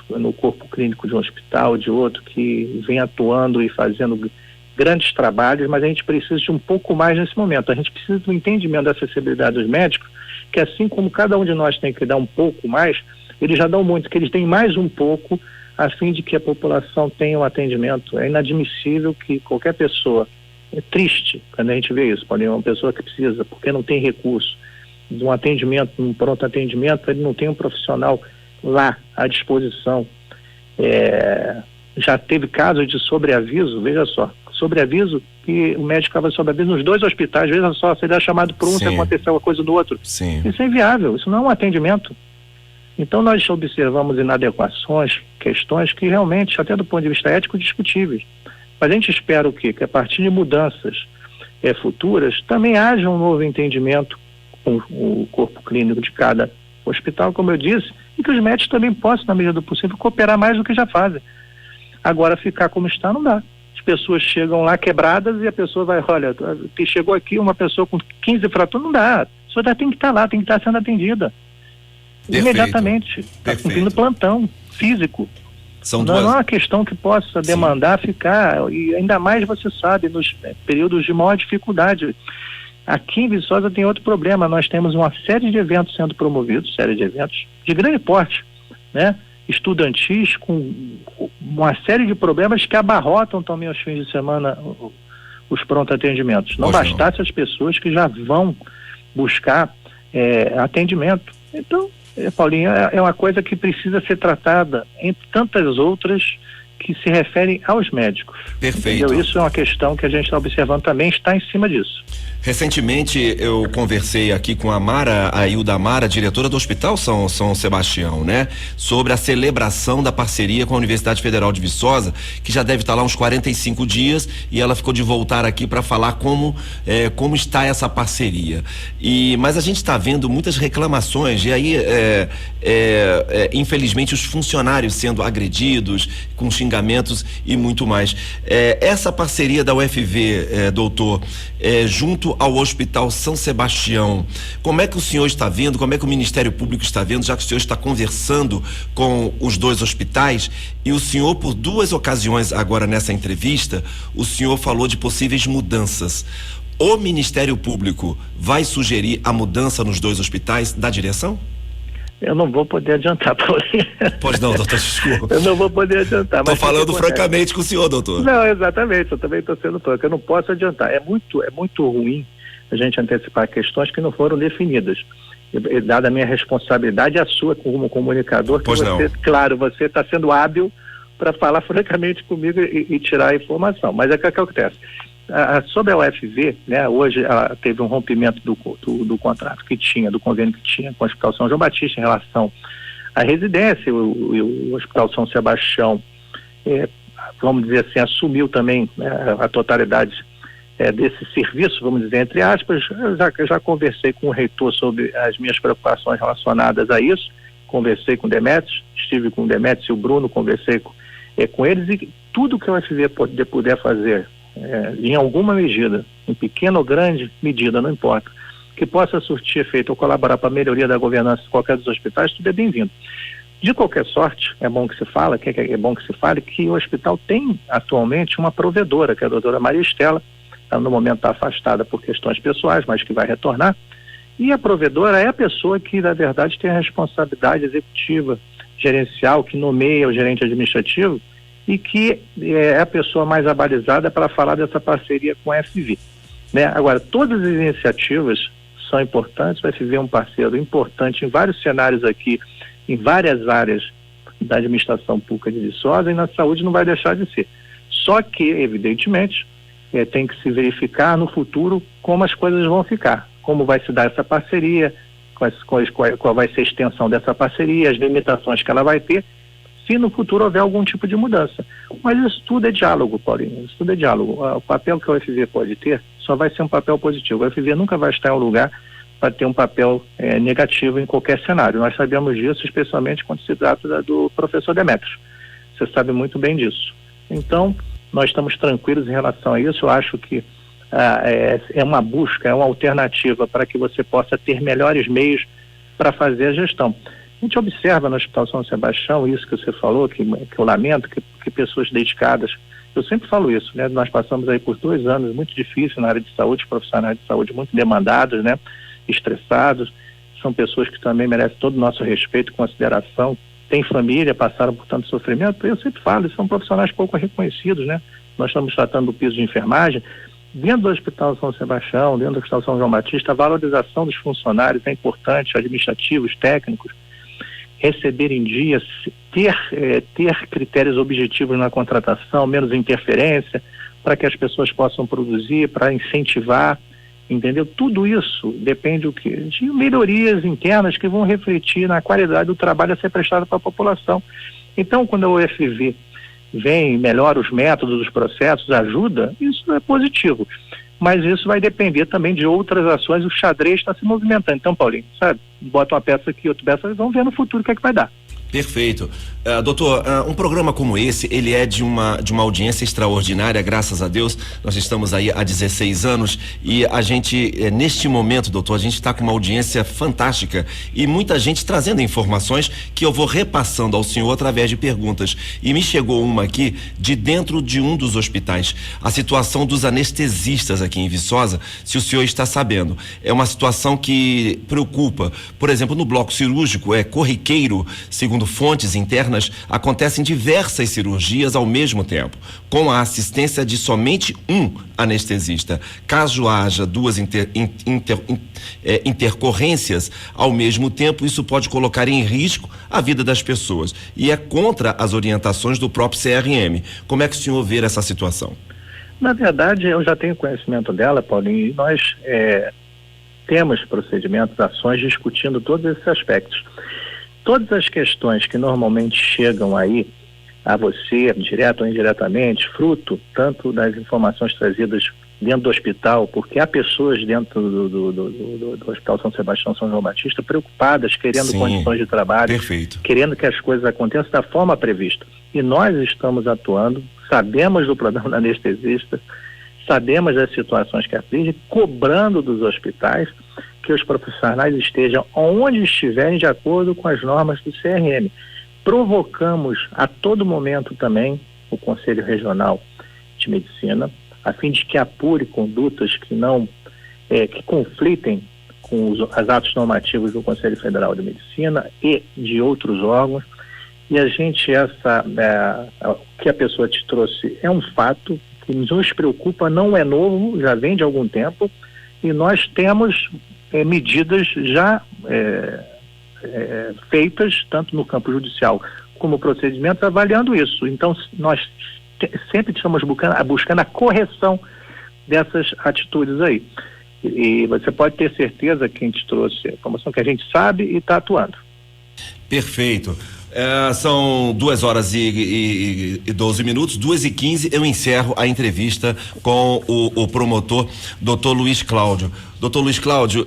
no corpo clínico de um hospital, de outro, que vem atuando e fazendo grandes trabalhos, mas a gente precisa de um pouco mais nesse momento. A gente precisa do entendimento da acessibilidade dos médicos, que assim como cada um de nós tem que dar um pouco mais, Eles já dão muito, que eles têm mais um pouco a fim de que a população tenha um atendimento. É inadmissível que qualquer pessoa, é triste quando a gente vê isso, Paulinho, uma pessoa que precisa, porque não tem recurso, de um atendimento, um pronto atendimento, ele não tem um profissional lá à disposição. Já teve casos de sobreaviso, veja só, sobreaviso, que o médico estava sobreaviso nos 2 hospitais, veja só, se ele é chamado por um, se aconteceu uma coisa do outro. Sim. Isso é inviável, isso não é um atendimento. Então nós observamos inadequações, questões que realmente, até do ponto de vista ético, discutíveis. Mas a gente espera o quê? Que a partir de mudanças futuras, também haja um novo entendimento com o corpo clínico de cada hospital, como eu disse, e que os médicos também possam, na medida do possível, cooperar mais do que já fazem. Agora, ficar como está não dá. As pessoas chegam lá quebradas e a pessoa vai, olha, que chegou aqui uma pessoa com 15 fraturas, não dá. A pessoa tem que estar lá, tem que estar sendo atendida. Perfeito. Imediatamente. Está cumprindo plantão físico. Não é uma questão que possa demandar ficar, e ainda mais você sabe, nos períodos de maior dificuldade. Aqui em Viçosa tem outro problema, nós temos uma série de eventos sendo promovidos, série de eventos de grande porte, né? Estudantis, com uma série de problemas que abarrotam também aos fins de semana os pronto atendimentos. Não bastasse as pessoas que já vão buscar atendimento. Então, Paulinho, é uma coisa que precisa ser tratada entre tantas outras que se referem aos médicos. Perfeito. Entendeu? Isso é uma questão que a gente está observando também, está em cima disso. Recentemente eu conversei aqui com a Ailda Amara, diretora do Hospital São Sebastião, né? Sobre a celebração da parceria com a Universidade Federal de Viçosa, que já deve estar lá uns 45 dias, e ela ficou de voltar aqui para falar como está essa parceria. Mas a gente está vendo muitas reclamações, e aí infelizmente os funcionários sendo agredidos, com xingamentos e muito mais. Essa parceria da UFV, doutor, junto ao Hospital São Sebastião, como é que o senhor está vendo, como é que o Ministério Público está vendo, já que o senhor está conversando com os 2 hospitais, e o senhor, por 2 ocasiões agora nessa entrevista, o senhor falou de possíveis mudanças. O Ministério Público vai sugerir a mudança nos 2 hospitais da direção? Eu não vou poder adiantar, Paulinho. Pois não, doutor, desculpa. Eu não vou poder adiantar. Estou falando francamente com o senhor, doutor. Não, exatamente, eu também estou sendo franco. Eu não posso adiantar. É muito ruim a gente antecipar questões que não foram definidas. Dada a minha responsabilidade e a sua como comunicador, que claro, você está sendo hábil para falar francamente comigo e tirar a informação. Mas é o que acontece. Sobre a UFV, né, hoje ela teve um rompimento do contrato que tinha, do convênio que tinha com o Hospital São João Batista em relação à residência. O Hospital São Sebastião, vamos dizer assim, assumiu também, né, a totalidade desse serviço, vamos dizer, entre aspas. Eu já conversei com o reitor sobre as minhas preocupações relacionadas a isso, conversei com o Demetrios, estive com o Demetrios e o Bruno, conversei com eles, e tudo que a UFV puder fazer, em alguma medida, em pequena ou grande medida, não importa, que possa surtir efeito ou colaborar para a melhoria da governança de qualquer dos hospitais, tudo é bem-vindo. De qualquer sorte, é bom que se fale que o hospital tem atualmente uma provedora, que é a doutora Maria Estela. Ela no momento está afastada por questões pessoais, mas que vai retornar, e a provedora é a pessoa que, na verdade, tem a responsabilidade executiva, gerencial, que nomeia o gerente administrativo, e que é a pessoa mais abalizada para falar dessa parceria com a FV, né? Agora, todas as iniciativas são importantes, o FV é um parceiro importante em vários cenários aqui, em várias áreas da administração pública de Viçosa, e na saúde não vai deixar de ser. Só que, evidentemente, tem que se verificar no futuro como as coisas vão ficar, como vai se dar essa parceria, qual vai ser a extensão dessa parceria, as limitações que ela vai ter, se no futuro houver algum tipo de mudança. Mas isso tudo é diálogo, Paulinho, isso tudo é diálogo. O papel que a UFV pode ter só vai ser um papel positivo. A UFV nunca vai estar em um lugar para ter um papel negativo em qualquer cenário. Nós sabemos disso, especialmente quando se trata do professor Demetrios. Você sabe muito bem disso. Então, nós estamos tranquilos em relação a isso. Eu acho que é uma busca, é uma alternativa para que você possa ter melhores meios para fazer a gestão. A gente observa no Hospital São Sebastião, isso que você falou, que eu lamento, que pessoas dedicadas, eu sempre falo isso, né? Nós passamos aí por 2 anos muito difíceis na área de saúde, profissionais de saúde muito demandados, né? Estressados, são pessoas que também merecem todo o nosso respeito e consideração, têm família, passaram por tanto sofrimento. Eu sempre falo, são profissionais pouco reconhecidos, né? Nós estamos tratando do piso de enfermagem. Dentro do Hospital São Sebastião, dentro do Hospital São João Batista, a valorização dos funcionários é importante, administrativos, técnicos, receber em dia, ter critérios objetivos na contratação, menos interferência, para que as pessoas possam produzir, para incentivar, entendeu? Tudo isso depende de melhorias internas que vão refletir na qualidade do trabalho a ser prestado para a população. Então, quando a UFV vem, melhora os métodos, os processos, ajuda, isso é positivo. Mas isso vai depender também de outras ações. O xadrez está se movimentando. Então, Paulinho, sabe? Bota uma peça aqui, outra peça, vamos ver no futuro o que é que vai dar. Perfeito. Doutor, um programa como esse, ele é de uma audiência extraordinária, graças a Deus. Nós estamos aí há 16 anos e a gente, neste momento, doutor, a gente está com uma audiência fantástica e muita gente trazendo informações que eu vou repassando ao senhor através de perguntas. E me chegou uma aqui de dentro de um dos hospitais. A situação dos anestesistas aqui em Viçosa, se o senhor está sabendo. É uma situação que preocupa. Por exemplo, no bloco cirúrgico, é corriqueiro, segundo fontes internas, acontecem diversas cirurgias ao mesmo tempo, com a assistência de somente um anestesista. Caso haja duas intercorrências ao mesmo tempo, isso pode colocar em risco a vida das pessoas e é contra as orientações do próprio CRM. Como é que o senhor vê essa situação? Na verdade, eu já tenho conhecimento dela, Paulinho, e nós temos procedimentos, ações discutindo todos esses aspectos. Todas as questões que normalmente chegam aí a você, direto ou indiretamente, fruto tanto das informações trazidas dentro do hospital, porque há pessoas dentro do Hospital São Sebastião, São João Batista, preocupadas, querendo condições de trabalho, perfeito, querendo que as coisas aconteçam da forma prevista. E nós estamos atuando, sabemos do problema da anestesista, sabemos das situações que afligem, cobrando dos hospitais que os profissionais estejam onde estiverem de acordo com as normas do CRM. Provocamos a todo momento também o Conselho Regional de Medicina, a fim de que apure condutas que não que conflitem com os atos normativos do Conselho Federal de Medicina e de outros órgãos. E a gente, o que a pessoa te trouxe é um fato que nos preocupa, não é novo, já vem de algum tempo, e nós temos medidas já feitas, tanto no campo judicial como procedimentos, avaliando isso. Então, nós sempre estamos buscando a correção dessas atitudes aí. E você pode ter certeza que a gente trouxe a informação que a gente sabe e está atuando. Perfeito. São 2 horas e 12 minutos, 2h15, eu encerro a entrevista com o promotor, Dr. Luiz Cláudio. Dr. Luiz Cláudio,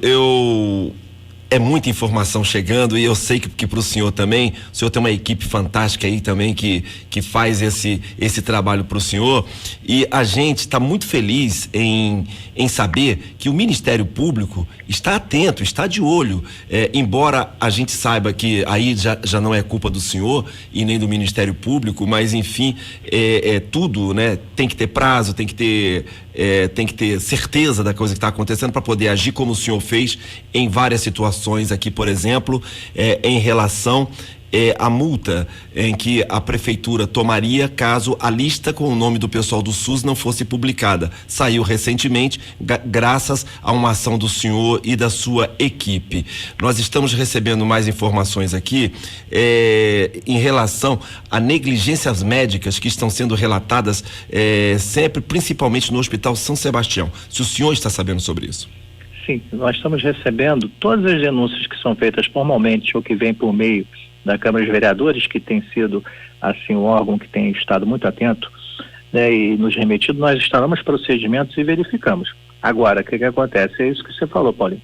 é muita informação chegando e eu sei que para o senhor também, o senhor tem uma equipe fantástica aí também que faz esse trabalho para o senhor, e a gente está muito feliz em saber que o Ministério Público está atento, está de olho, embora a gente saiba que aí já não é culpa do senhor e nem do Ministério Público, mas enfim, tudo, né? Tem que ter prazo, tem que ter certeza da coisa que está acontecendo para poder agir como o senhor fez em várias situações aqui, por exemplo, em relação à multa em que a prefeitura tomaria caso a lista com o nome do pessoal do SUS não fosse publicada. Saiu recentemente, graças a uma ação do senhor e da sua equipe. Nós estamos recebendo mais informações aqui em relação a negligências médicas que estão sendo relatadas sempre, principalmente no Hospital São Sebastião. Se o senhor está sabendo sobre isso? Sim, nós estamos recebendo todas as denúncias que são feitas formalmente ou que vêm por meio da Câmara dos Vereadores, que tem sido assim um órgão que tem estado muito atento, né, e nos remetido, nós instalamos procedimentos e verificamos. Agora, o que acontece? É isso que você falou, Paulinho.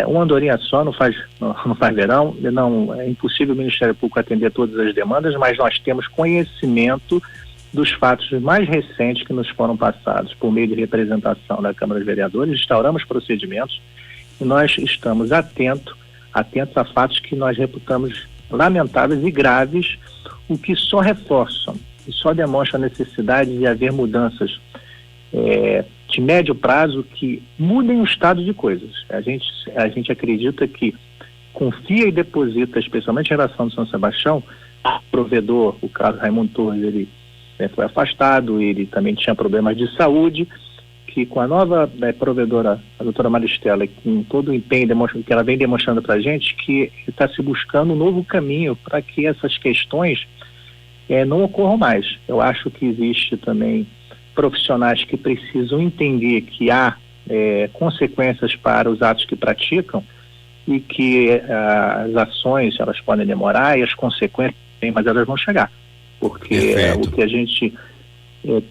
Uma andorinha só não faz verão, é impossível o Ministério Público atender todas as demandas, mas nós temos conhecimento dos fatos mais recentes que nos foram passados por meio de representação da Câmara dos Vereadores, instauramos procedimentos e nós estamos atentos a fatos que nós reputamos lamentáveis e graves, o que só reforçam e só demonstra a necessidade de haver mudanças de médio prazo que mudem o estado de coisas. A gente acredita que confia e deposita, especialmente em relação ao São Sebastião, o provedor, o caso Raimundo Torres, ele foi afastado, ele também tinha problemas de saúde, que com a nova provedora, a doutora Maristela, com todo o empenho que ela vem demonstrando para a gente, que está se buscando um novo caminho para que essas questões não ocorram mais. Eu acho que existe também profissionais que precisam entender que há consequências para os atos que praticam e que as ações elas podem demorar e as consequências, mas elas vão chegar. Porque o que a gente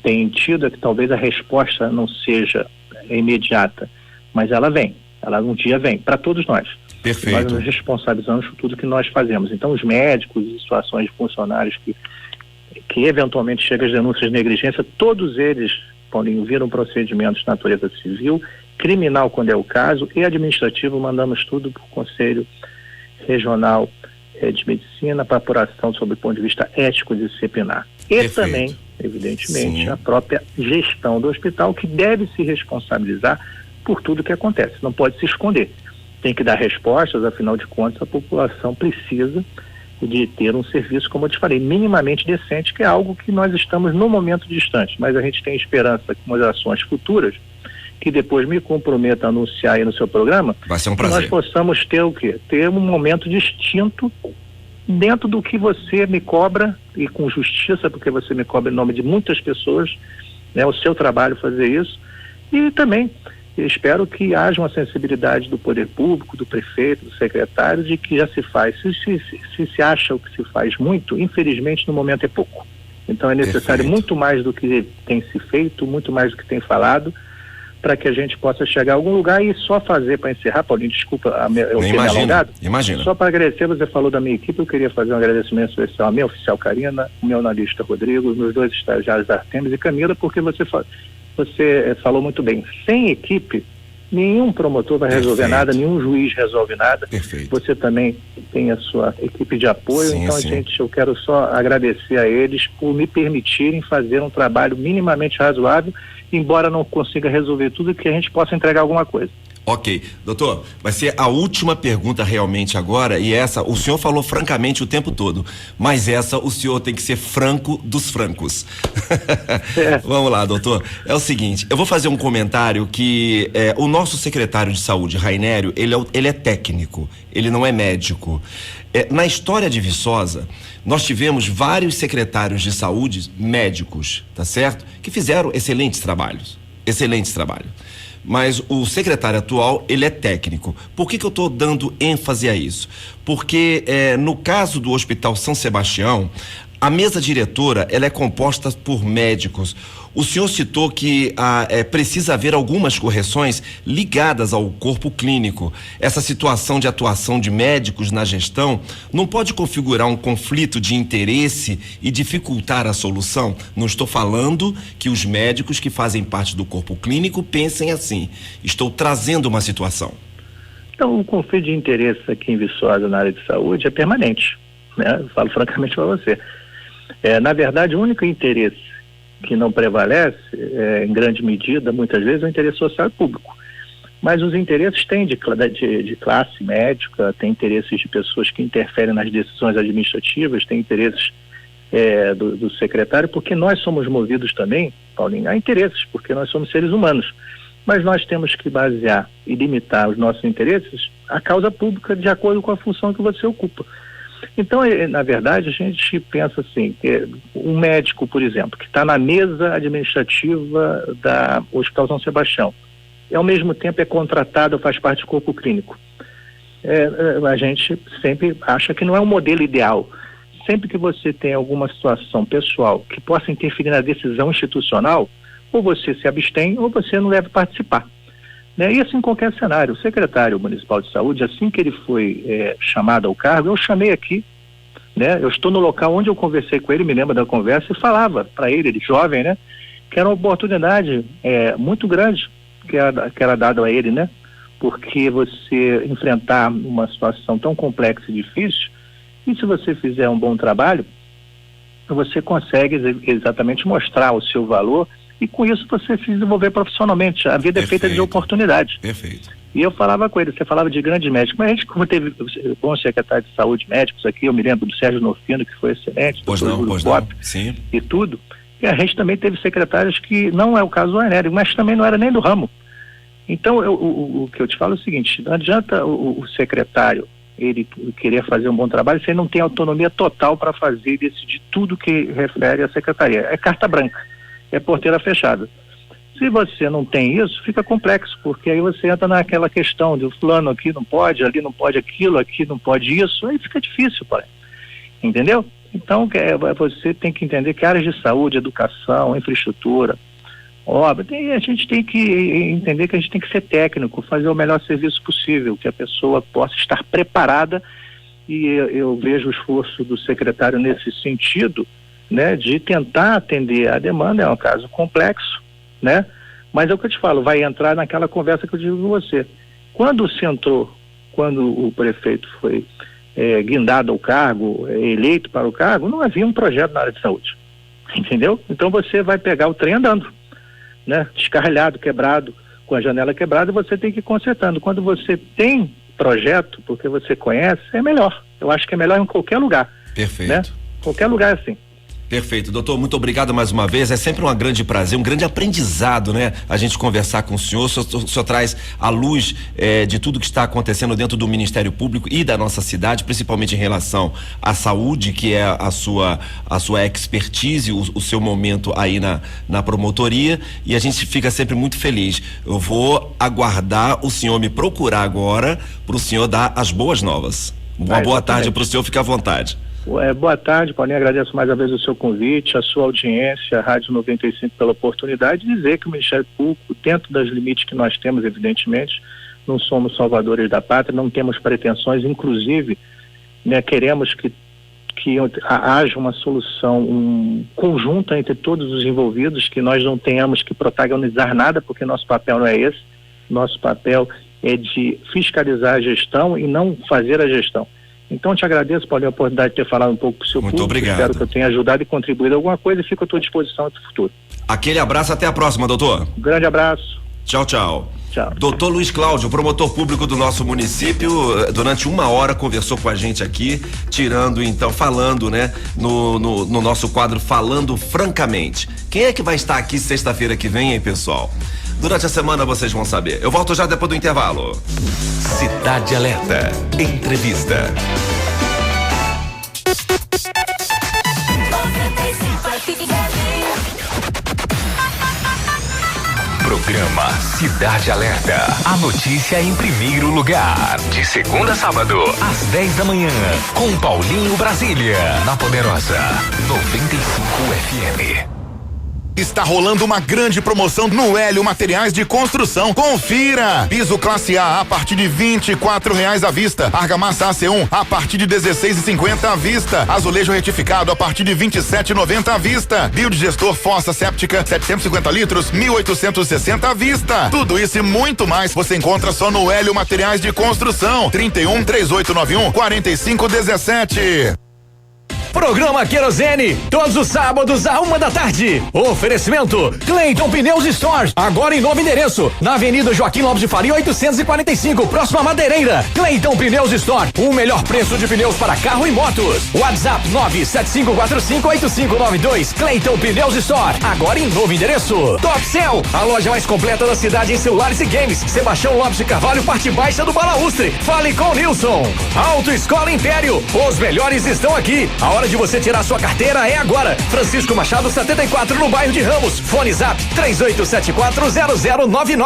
tem tido é que talvez a resposta não seja imediata, mas ela vem, ela um dia vem, para todos nós. Perfeito. Nós nos responsabilizamos por tudo que nós fazemos. Então os médicos e situações de funcionários que eventualmente chegam às denúncias de negligência, todos eles, Paulinho, viram procedimentos de natureza civil, criminal quando é o caso, e administrativo, mandamos tudo para o Conselho Regional de Medicina para apuração sob o ponto de vista ético e disciplinar. E Perfeito. Também, evidentemente, a própria gestão do hospital, que deve se responsabilizar por tudo que acontece, não pode se esconder. Tem que dar respostas, afinal de contas, a população precisa de ter um serviço, como eu te falei, minimamente decente, que é algo que nós estamos no momento distante, mas a gente tem esperança com as ações futuras, que depois me comprometo a anunciar aí no seu programa, vai ser um prazer. Nós possamos ter o quê? Ter um momento distinto dentro do que você me cobra, e com justiça, porque você me cobra em nome de muitas pessoas, né, o seu trabalho fazer isso, e também espero que haja uma sensibilidade do poder público, do prefeito, do secretário, de que já se faz. Se acha o que se faz muito, infelizmente no momento é pouco. Então é necessário muito mais do que tem se feito, muito mais do que tem falado, para que a gente possa chegar a algum lugar. E só fazer, para encerrar, Paulinho, desculpa eu ter me alongado. Imagina. Só para agradecer, você falou da minha equipe, eu queria fazer um agradecimento especial à minha oficial Karina, o meu analista Rodrigo, os meus 2 estagiários Artemis e Camila, porque você falou muito bem. Sem equipe, nenhum promotor vai resolver nada, nenhum juiz resolve nada. Perfeito. Você também tem a sua equipe de apoio, sim, então eu quero só agradecer a eles por me permitirem fazer um trabalho minimamente razoável, embora não consiga resolver tudo, que a gente possa entregar alguma coisa. Ok, doutor, vai ser a última pergunta realmente agora, e essa, o senhor falou francamente o tempo todo, mas essa o senhor tem que ser franco dos francos. Vamos lá, doutor, é o seguinte, eu vou fazer um comentário que o nosso secretário de saúde, Rainério, ele é técnico, ele não é médico. Na história de Viçosa, nós tivemos vários secretários de saúde médicos, tá certo? Que fizeram excelentes trabalhos. Mas o secretário atual, ele é técnico. Por que eu estou dando ênfase a isso? Porque no caso do Hospital São Sebastião, a mesa diretora, ela é composta por médicos. O senhor citou que precisa haver algumas correções ligadas ao corpo clínico. Essa situação de atuação de médicos na gestão não pode configurar um conflito de interesse e dificultar a solução? Não estou falando que os médicos que fazem parte do corpo clínico pensem assim. Estou trazendo uma situação. Então, o conflito de interesse aqui em Viçosa, na área de saúde, é permanente, né? Eu falo francamente para você. Na verdade, o único interesse que não prevalece, em grande medida, muitas vezes, é o interesse social e público. Mas os interesses têm de classe médica, tem interesses de pessoas que interferem nas decisões administrativas, tem interesses do secretário, porque nós somos movidos também, Paulinho, a interesses, porque nós somos seres humanos. Mas nós temos que basear e limitar os nossos interesses à causa pública de acordo com a função que você ocupa. Então, na verdade, a gente pensa assim, um médico, por exemplo, que está na mesa administrativa da Hospital São Sebastião, e ao mesmo tempo é contratado, faz parte do corpo clínico. A gente sempre acha que não é um modelo ideal. Sempre que você tem alguma situação pessoal que possa interferir na decisão institucional, ou você se abstém ou você não deve participar. Isso em qualquer cenário. O secretário municipal de saúde, assim que ele foi chamado ao cargo, eu chamei aqui, eu estou no local onde eu conversei com ele, me lembro da conversa, e falava para ele jovem, que era uma oportunidade muito grande que era dada a ele, porque você enfrentar uma situação tão complexa e difícil, e se você fizer um bom trabalho, você consegue exatamente mostrar o seu valor, e com isso você se desenvolver profissionalmente. A vida é feita de oportunidades. Perfeito. E eu falava com ele, você falava de grandes médicos, mas a gente, como teve bons secretários de saúde médicos aqui, eu me lembro do Sérgio Nofino, que foi excelente, pois não, sim. E tudo, e a gente também teve secretários que, não é o caso do Aenélio, mas também não era nem do ramo. Então, o que eu te falo é o seguinte, não adianta o secretário ele querer fazer um bom trabalho se ele não tem autonomia total para fazer e decidir tudo que refere à secretaria. É carta branca, é porteira fechada. Se você não tem isso, fica complexo, porque aí você entra naquela questão de o fulano aqui não pode, ali não pode aquilo, aqui não pode isso, aí fica difícil, pai. Entendeu? Então, você tem que entender que áreas de saúde, educação, infraestrutura, obra, a gente tem que entender que a gente tem que ser técnico, fazer o melhor serviço possível, que a pessoa possa estar preparada, e eu vejo o esforço do secretário nesse sentido, né, de tentar atender a demanda. É um caso complexo, né? Mas é o que eu te falo, vai entrar naquela conversa que eu digo com você. Quando o prefeito foi guindado ao cargo, eleito para o cargo, não havia um projeto na área de saúde, entendeu? Então você vai pegar o trem andando, né? Descarrilhado, quebrado, com a janela quebrada, você tem que ir consertando. Quando você tem projeto, porque você conhece, é melhor. Eu acho que é melhor em qualquer lugar. Perfeito. Né? Qualquer lugar assim. Perfeito, doutor, muito obrigado mais uma vez, é sempre um grande prazer, um grande aprendizado, né? A gente conversar com o senhor traz à luz de tudo que está acontecendo dentro do Ministério Público e da nossa cidade, principalmente em relação à saúde, que é a sua expertise, o seu momento aí na promotoria, e a gente fica sempre muito feliz. Eu vou aguardar o senhor me procurar agora para o senhor dar as boas novas. Uma boa tarde para o senhor, fique à vontade. Boa tarde, Paulinho, agradeço mais uma vez o seu convite, a sua audiência, a Rádio 95 pela oportunidade de dizer que o Ministério Público, dentro dos limites que nós temos, evidentemente, não somos salvadores da pátria, não temos pretensões, inclusive, né, queremos que haja uma solução conjunta entre todos os envolvidos, que nós não tenhamos que protagonizar nada, porque nosso papel não é esse, nosso papel é de fiscalizar a gestão e não fazer a gestão. Então, te agradeço, Paulinho, a oportunidade de ter falado um pouco para o seu público. Muito obrigado. Espero que eu tenha ajudado e contribuído alguma coisa e fico à tua disposição no futuro. Aquele abraço, até a próxima, doutor. Um grande abraço. Tchau, tchau. Tchau. Doutor Luiz Cláudio, promotor público do nosso município, durante 1 hora conversou com a gente aqui, falando, né, no nosso quadro Falando Francamente. Quem é que vai estar aqui sexta-feira que vem, hein, pessoal? Durante a semana vocês vão saber. Eu volto já depois do intervalo. Cidade Alerta. Entrevista. Programa Cidade Alerta. A notícia em primeiro lugar. De segunda a sábado, às 10 da manhã. Com Paulinho Brasília. Na Poderosa 95 FM. Está rolando uma grande promoção no Hélio Materiais de Construção. Confira! Piso classe A partir de R$24 à vista. Argamassa AC1 a partir de R$16,50 à vista. Azulejo retificado a partir de R$27,90 à vista. Biodigestor fossa séptica 750 litros, R$1.860 à vista. Tudo isso e muito mais você encontra só no Hélio Materiais de Construção. 31-3891-4517. Programa Querosene, todos os sábados à 1 da tarde. Oferecimento Cleiton Pneus Stores, agora em novo endereço, na Avenida Joaquim Lopes de Faria 845, próxima Madeireira. Cleiton Pneus Store, o melhor preço de pneus para carro e motos. WhatsApp 975458592. Cleiton Pneus Store, agora em novo endereço. Top Cell, a loja mais completa da cidade em celulares e games. Sebastião Lopes de Carvalho, parte baixa do Balaústre. Fale com o Nilson. Autoescola Império, os melhores estão aqui. A hora de você tirar sua carteira é agora. Francisco Machado 74, no bairro de Ramos. Fone Zap 38740099.